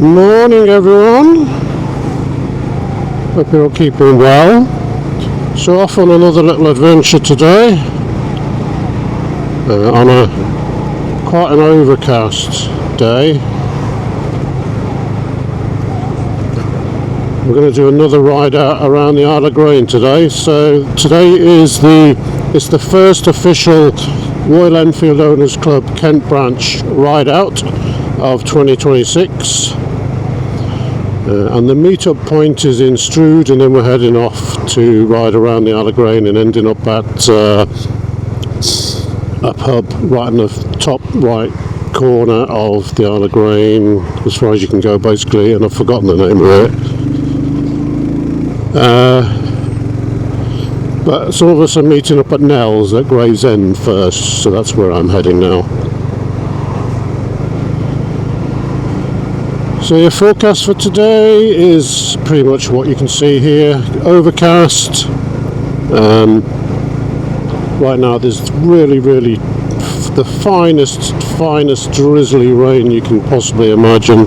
Morning everyone, hope you're all keeping well. So off on another little adventure today, on a quite an overcast day. We're going to do another ride out around the Isle of Grain today. So today is the first official RoyalEnfield Owners Club Kent Branch Rideout of 2026. And the meet-up point is in Strood, and then we're heading off to ride around the Isle of Grain and ending up at a pub right in the top right corner of the Isle of Grain, as far as you can go basically, and I've forgotten the name of it. But some of us are meeting up at Nell's at Gravesend first, so that's where I'm heading now. So your forecast for today is pretty much what you can see here. Overcast. Right now there's really the finest drizzly rain you can possibly imagine.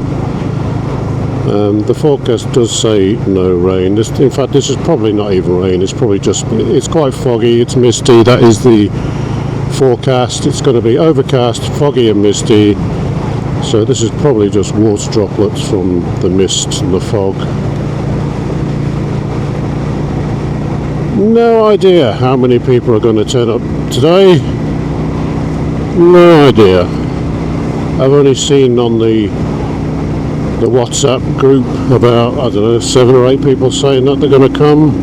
The forecast does say no rain. In fact, this is probably not even rain. It's probably it's quite foggy, it's misty. That is the forecast. It's going to be overcast, foggy and misty. So this is probably just water droplets from the mist and the fog. No idea how many people are going to turn up today. No idea. I've only seen on the WhatsApp group about, I don't know, 7 or 8 people saying that they're going to come.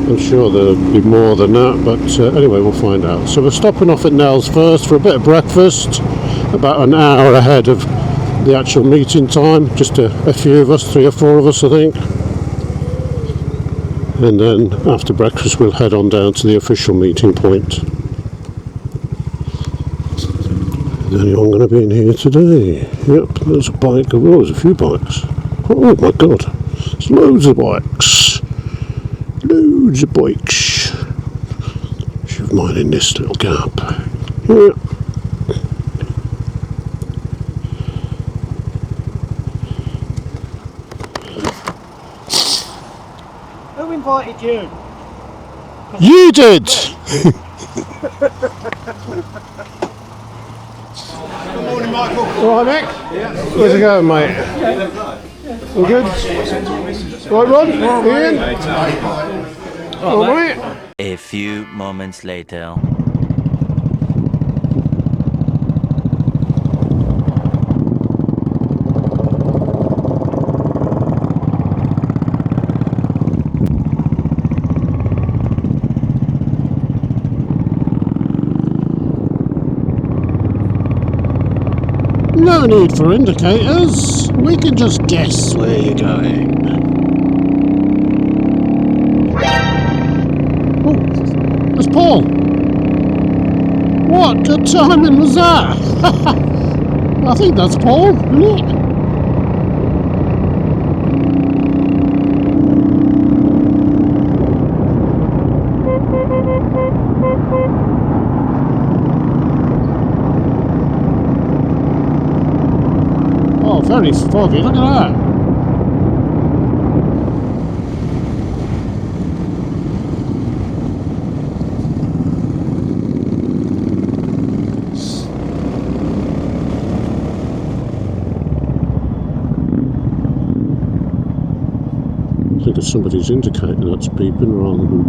I'm sure there'll be more than that, but anyway, we'll find out. So we're stopping off at Nell's first for a bit of breakfast, about an hour ahead of the actual meeting time, just a few of us, 3 or 4 of us I think. And then after breakfast we'll head on down to the official meeting point. Is anyone going to be in here today? Yep, there's a bike. Oh, there's a few bikes. Oh my god, there's loads of bikes. Loads of bikes. Shove mine in this little gap. Yeah. Who invited you? You did! Good morning, Michael. Alright, Mick? Yeah. Where's it going, mate? All good? Right, Ron? Ian? All right. A few moments later. No need for indicators. We can just guess where you're going. Oh, there's Paul. What good timing was that? I think that's Paul, isn't it? Oh, very foggy, look at that. I think it's somebody's indicator that's beeping rather than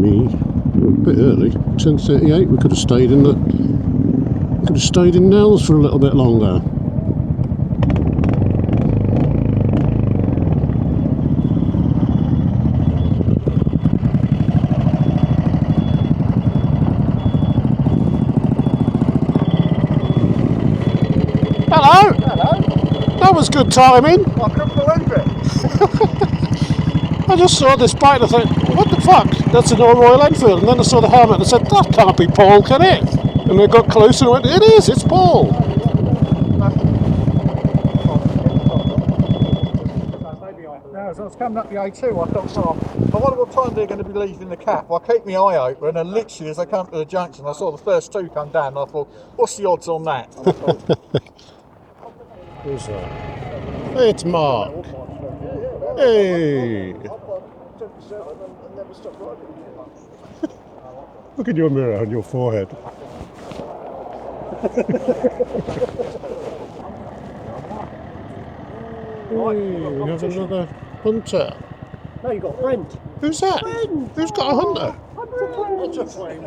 me. We're a bit early, 10:38. We could have stayed in Nell's for a little bit longer. Hello! Hello. That was good timing. I couldn't believe it. I just saw this bike and I thought, what the fuck? That's an old RoyalEnfield. And then I saw the helmet and I said, that can't be Paul, can it? And I got closer and went, it is, it's Paul. No, it's I was coming up the A2, I thought, I wonder what time they're going to be leaving the cap. I keep my eye open, and literally as I come to the junction, I saw the first two come down, and I thought, what's the odds on that? Who's that? Hey, it's Mark. Hey! Look at your mirror on your forehead. Hey, we have another hunter. No, you got a friend. Who's that? Who's got a hunter? What's a friend?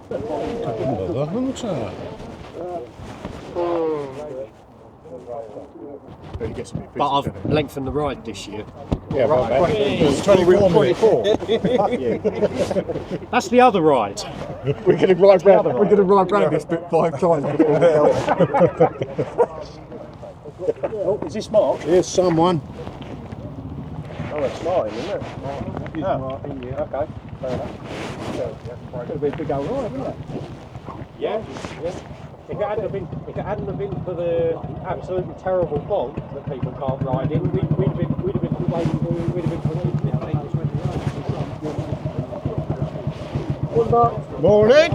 Another hunter. But I've lengthened the ride this year. Yeah, right. It's 24 minutes. That's the other ride. We're going to ride round this bit 5 times before we go. Oh, is this Mark? Here's someone. Oh, it's Martin, isn't it? Martin, yeah. Okay, fair enough. Could have been a big old ride, wouldn't it? Yeah. If it hadn't have been for the absolutely terrible fog that people can't ride in, we'd have been waiting 15 to 20 minutes. Morning.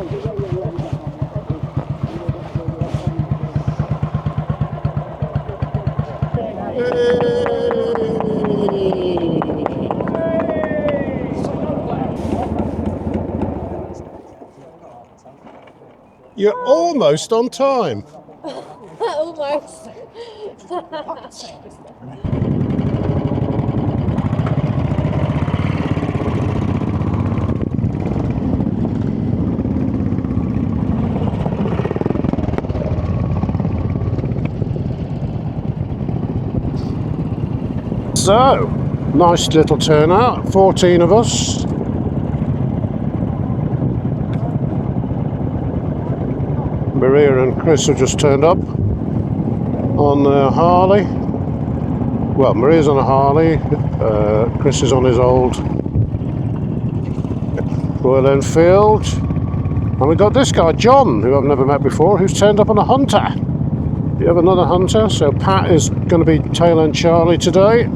You're almost on time. Almost. So, nice little turnout, 14 of us. Maria and Chris have just turned up on their Harley. Well, Maria's on a Harley, Chris is on his old RoyalEnfield. And we got this guy, John, who I've never met before, who's turned up on a Hunter. We have another Hunter, so Pat is going to be tail end Charlie today.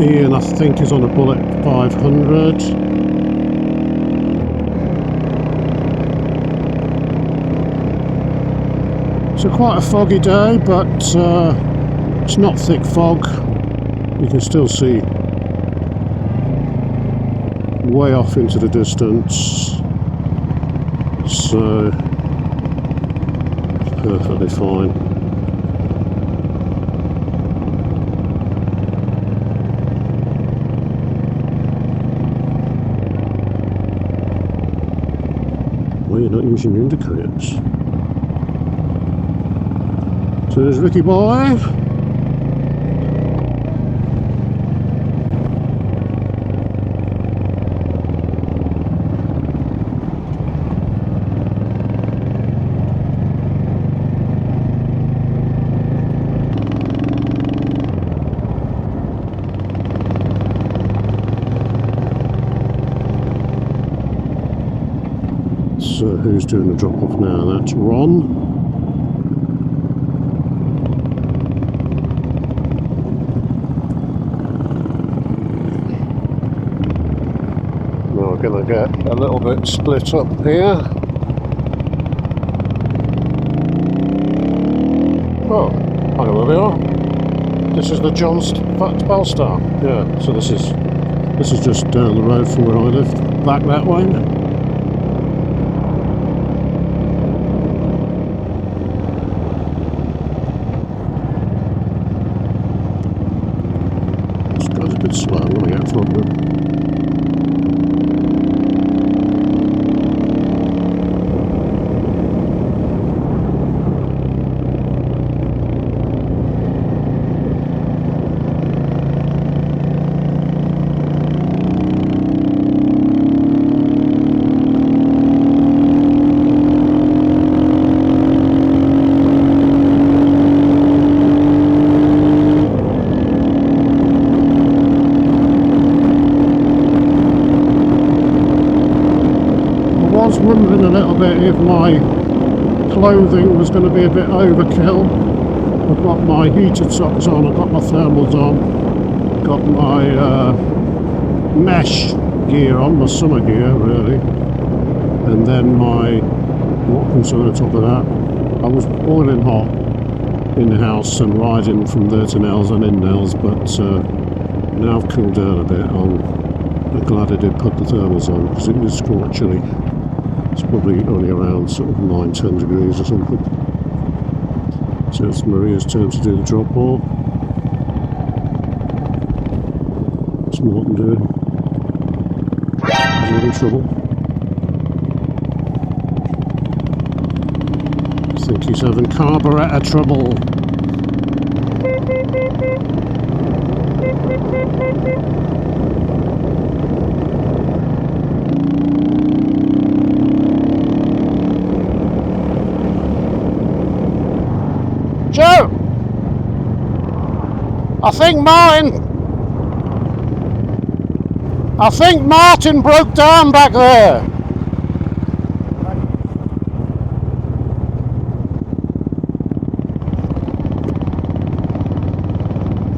Ian, I think, is on a Bullet 500. So quite a foggy day, but it's not thick fog. You can still see way off into the distance. So it's perfectly fine. Well, you're not using your indicators. So there's Ricky Boy. So who's doing the drop off now? That's Ron. Now we're going to get a little bit split up here. Oh, I know where we are. This is the John Bellstar. Yeah, so this is just down the road from where I live, back that way. bit slow. I'm going to get front wheel. Wondering a little bit if my clothing was going to be a bit overkill. I've got my heated socks on, I've got my thermals on, got my mesh gear on, my summer gear really, and then my, what comes on the top of that? I was boiling hot in the house and riding from there to Nell's and in Nell's, but now I've cooled down a bit. I'm glad I did put the thermals on because it is quite chilly. It's probably only around sort of 9-10 degrees or something. So it's Maria's turn to do the drop off. What's Martin doing? Is he in trouble? I think he's having carburettor trouble. Joe! I think Martin broke down back there.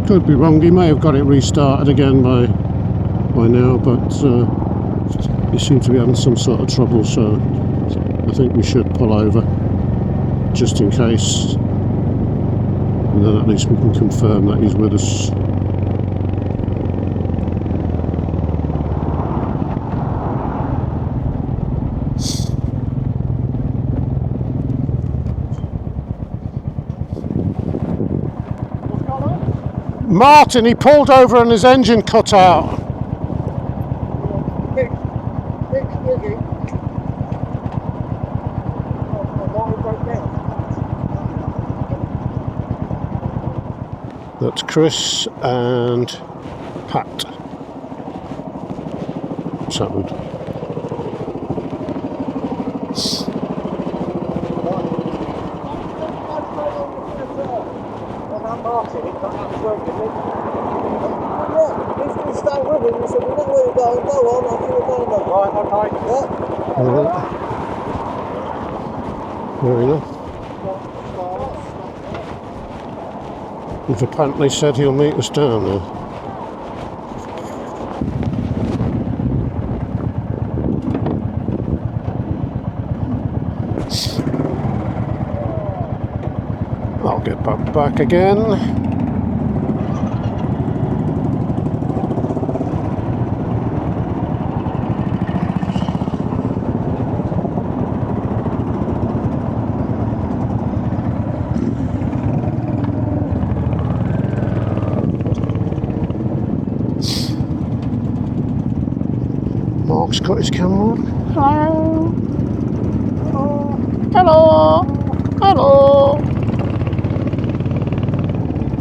Could be wrong, he may have got it restarted again by now, but he seemed to be having some sort of trouble, so I think we should pull over just in case. And then at least we can confirm that he's with us. Martin, he pulled over and his engine cut out. That's Chris and Pat. What's happened? Fair enough. He's apparently said he'll meet us down there. I'll get back again. Mark's got his camera on. Hello. Hello. Hello.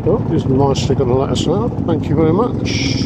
Oh, he's nicely going to let us out. Thank you very much.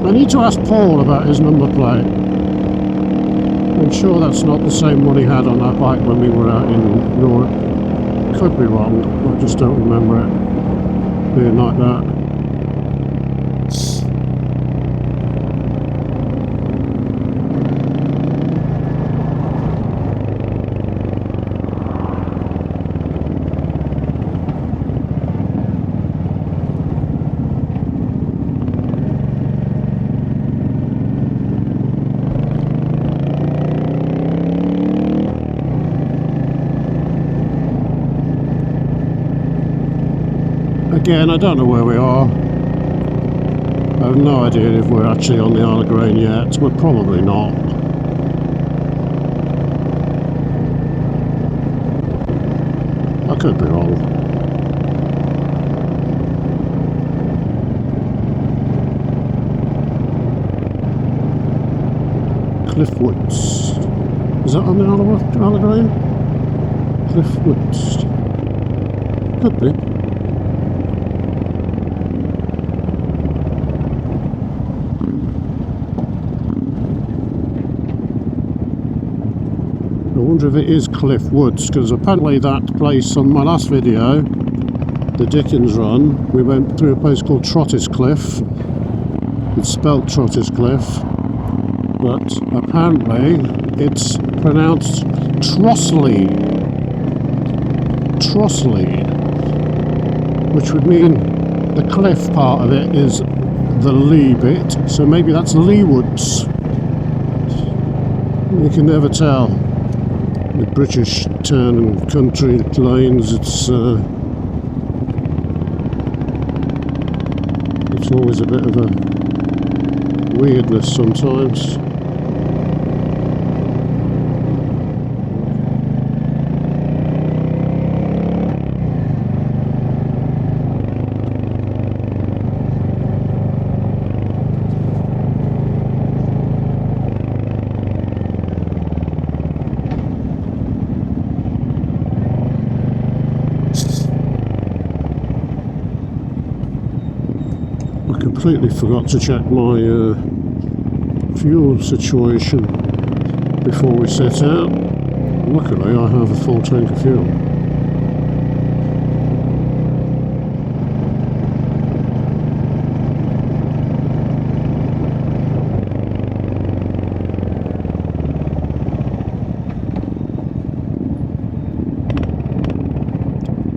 I need to ask Paul about his number plate. I'm sure that's not the same one he had on that bike when we were out in Europe. Could be wrong, I just don't remember it being like that. Again, I don't know where we are. I have no idea if we're actually on the Isle of Grain yet. We're probably not. I could be wrong. Cliffwoods. Is that on the Isle of Grain? Cliffwoods. Could be. I wonder if it is Cliff Woods, because apparently that place on my last video, the Dickens run, we went through a place called Trottis Cliff. It's spelt Trottis Cliff, but apparently it's pronounced Trossley. Trossley, which would mean the cliff part of it is the Lee bit, so maybe that's Lee Woods. You can never tell. The British town and country lanes, it's always a bit of a weirdness sometimes. Completely forgot to check my fuel situation before we set out. Luckily I have a full tank of fuel.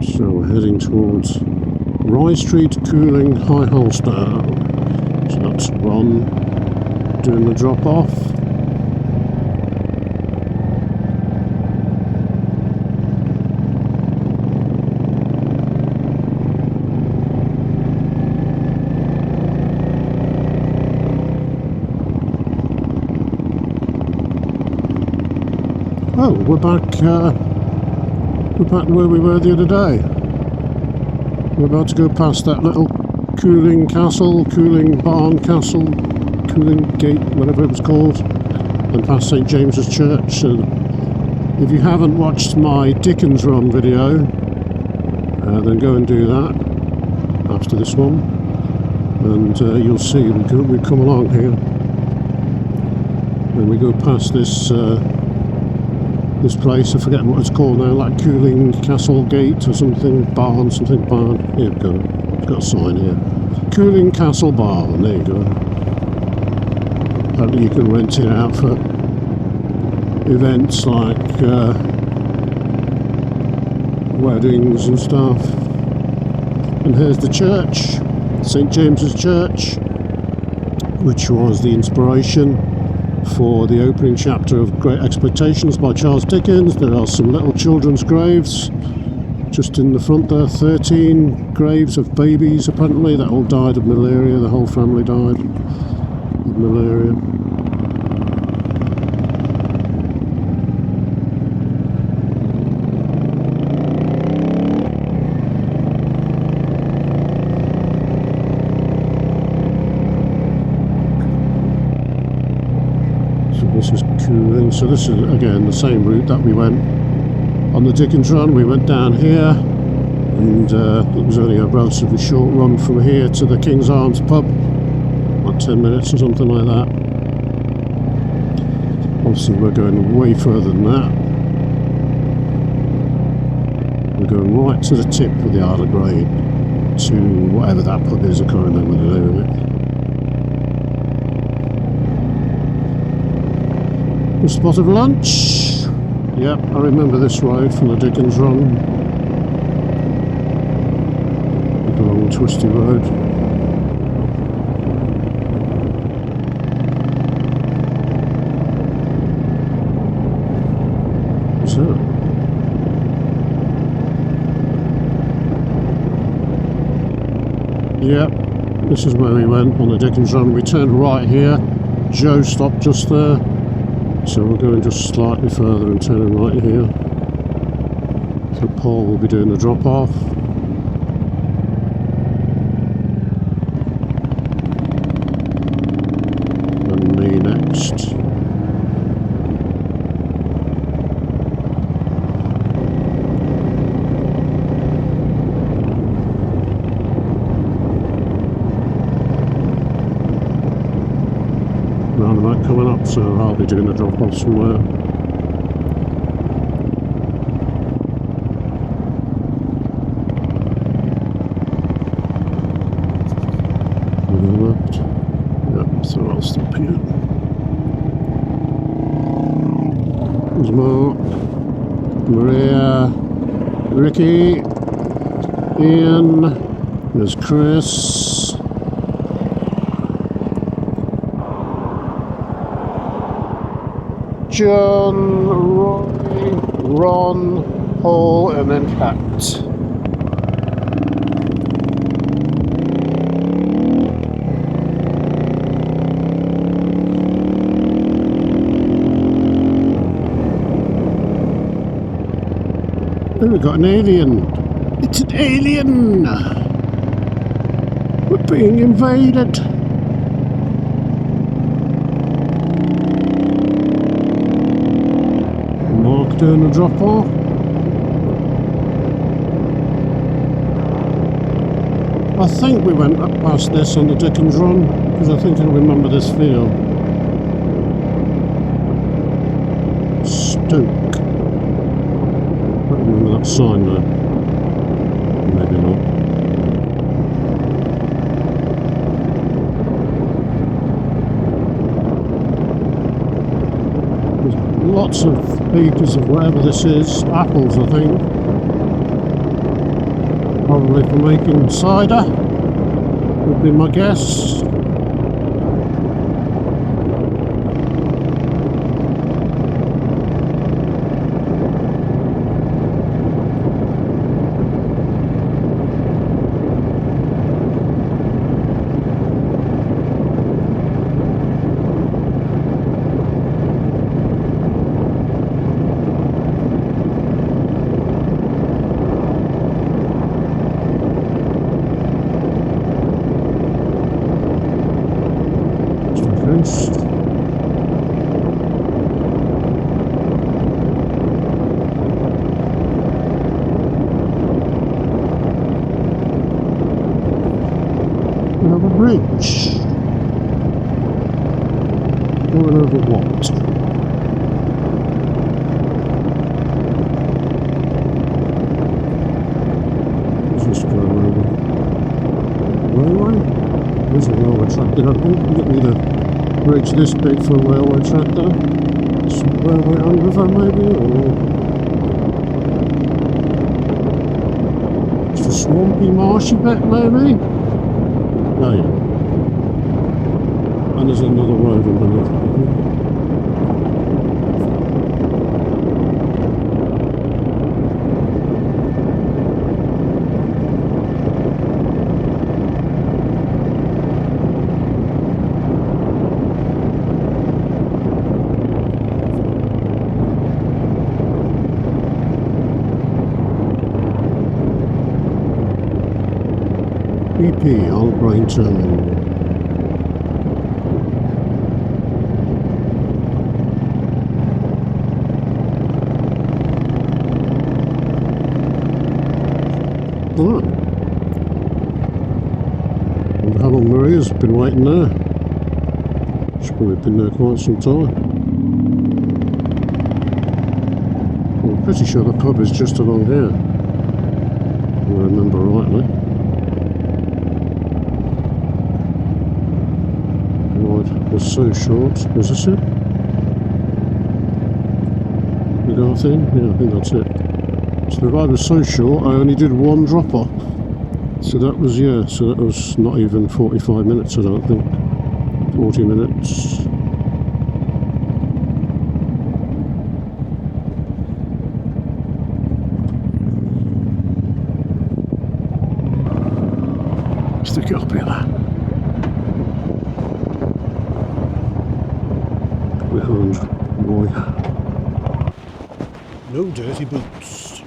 So we're heading towards Rye Street, Cooling, High Holstow. So that's Ron doing the drop off. Oh, we're back where we were the other day. We're about to go past that little Cooling Castle, Cooling Barn Castle, Cooling Gate, whatever it was called, and past St James's Church. So if you haven't watched my Dickens Run video, then go and do that after this one, and you'll see we come along here, and we go past this this place, I forget what it's called now, like Cooling Castle Gate or something, barn. Here we go, it's got a sign here. Cooling Castle Barn, there you go. Apparently you can rent it out for events like weddings and stuff. And here's the church, St James's Church, which was the inspiration for the opening chapter of Great Expectations by Charles Dickens. There are some little children's graves just in the front there, 13 graves of babies apparently that all died of malaria. The whole family died of malaria. And so this is again the same route that we went on the Dickens run. We went down here, and it was only a relatively short run from here to the King's Arms pub, like 10 minutes or something like that. Obviously we're going way further than that. We're going right to the tip of the Isle of Grain, to whatever that pub is. I can't remember the name of it. A spot of lunch. Yep, I remember this road from the Dickens run. The long twisty road. What's that? Yep, this is where we went on the Dickens run. We turned right here. Joe stopped just there. So we're going just slightly further and turning right here. So Paul will be doing the drop off. And me next. Roundabout coming up, so I'll be doing a drop off somewhere. To the left. Yep, so I'll stop here. There's Mark, Maria, Ricky, Ian, there's Chris. John, Roy, Ron, Paul, and then Pat. Oh, we've got an alien. It's an alien! We're being invaded! Mark doing a drop off. I think we went up past this on the Dickens run, because I think I remember this field. Stoke. I don't remember that sign though. Maybe not. Lots of acres of whatever this is, apples I think, probably for making cider, would be my guess. We have a bridge. Going over what? What's this going over? Railway? There's a railway track there, I think. You don't need a bridge this big for a railway track there. Some railway underground maybe, or it's a swampy, marshy bit maybe? Oh yeah. And there's another road underneath. BP, Old Grain Terminal. how long Maria's been waiting there. She's probably been there quite some time. I'm pretty sure the pub is just along here, if I remember rightly. Ride was so short. Is this it? Hogarth Inn? Yeah, I think that's it. So the ride was so short, I only did one drop off. So that was, yeah, so that was not even 45 minutes, I don't think. 40 minutes. Stick it up here. Behind Roy. No dirty boots.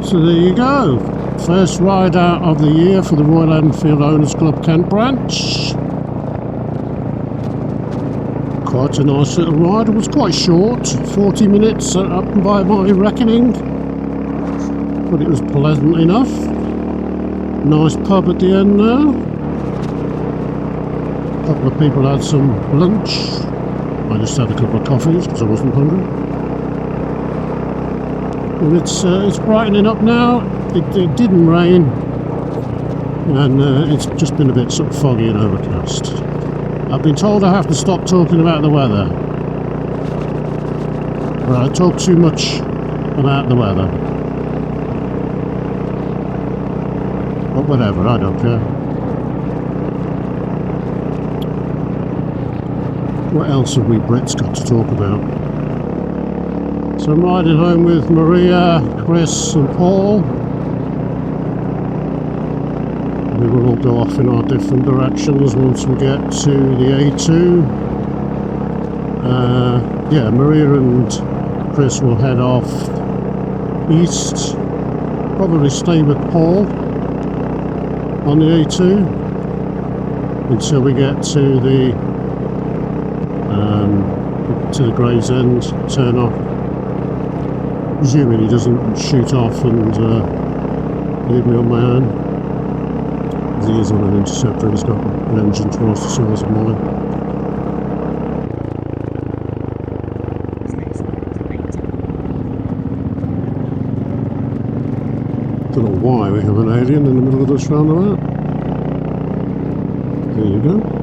So there you go. First ride out of the year for the RoyalEnfield Owners Club Kent Branch. Quite a nice little ride. It was quite short, 40 minutes up by my reckoning, but it was pleasant enough. Nice pub at the end there. A couple of people had some lunch. I just had a couple of coffees because I wasn't hungry. And it's brightening up now. It didn't rain, and it's just been a bit sort of foggy and overcast. I've been told I have to stop talking about the weather, but I talk too much about the weather. But whatever, I don't care. What else have we Brits got to talk about? So I'm riding home with Maria, Chris and Paul. We will all go off in our different directions once we get to the A2. Yeah, Maria and Chris will head off east. Probably stay with Paul on the A2 until we get to the Gravesend, turn off. Presuming he doesn't shoot off and leave me on my own. He is on an interceptor, he's got an engine twice the size of mine. Don't know why we have an alien in the middle of this roundabout. There you go.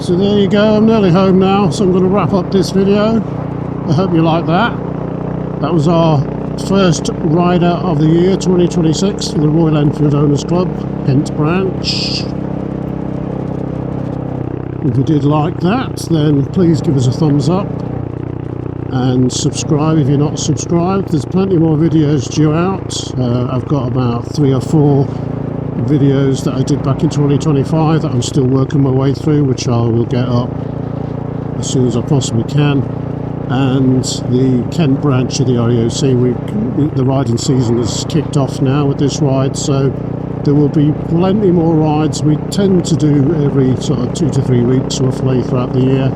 So there you go, I'm nearly home now, so I'm going to wrap up this video. I hope you like that. That was our First Rideout of the year 2026 for the Royal Enfield Owners Club, Kent Branch. If you did like that, then please give us a thumbs up and subscribe if you're not subscribed. There's plenty more videos due out. I've got about 3 or 4 videos that I did back in 2025 that I'm still working my way through, which I will get up as soon as I possibly can. And the Kent branch of the REOC, the riding season has kicked off now with this ride, so there will be plenty more rides. We tend to do every sort of 2 to 3 weeks roughly throughout the year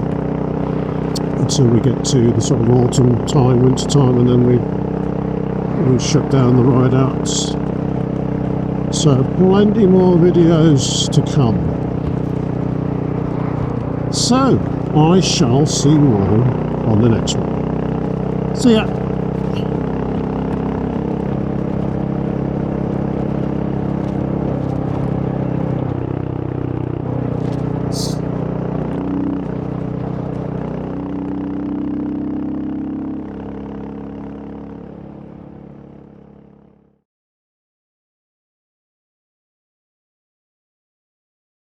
until we get to the sort of autumn time, winter time, and then we shut down the Rideouts. So plenty more videos to come. So I shall see you all on the next one. See ya.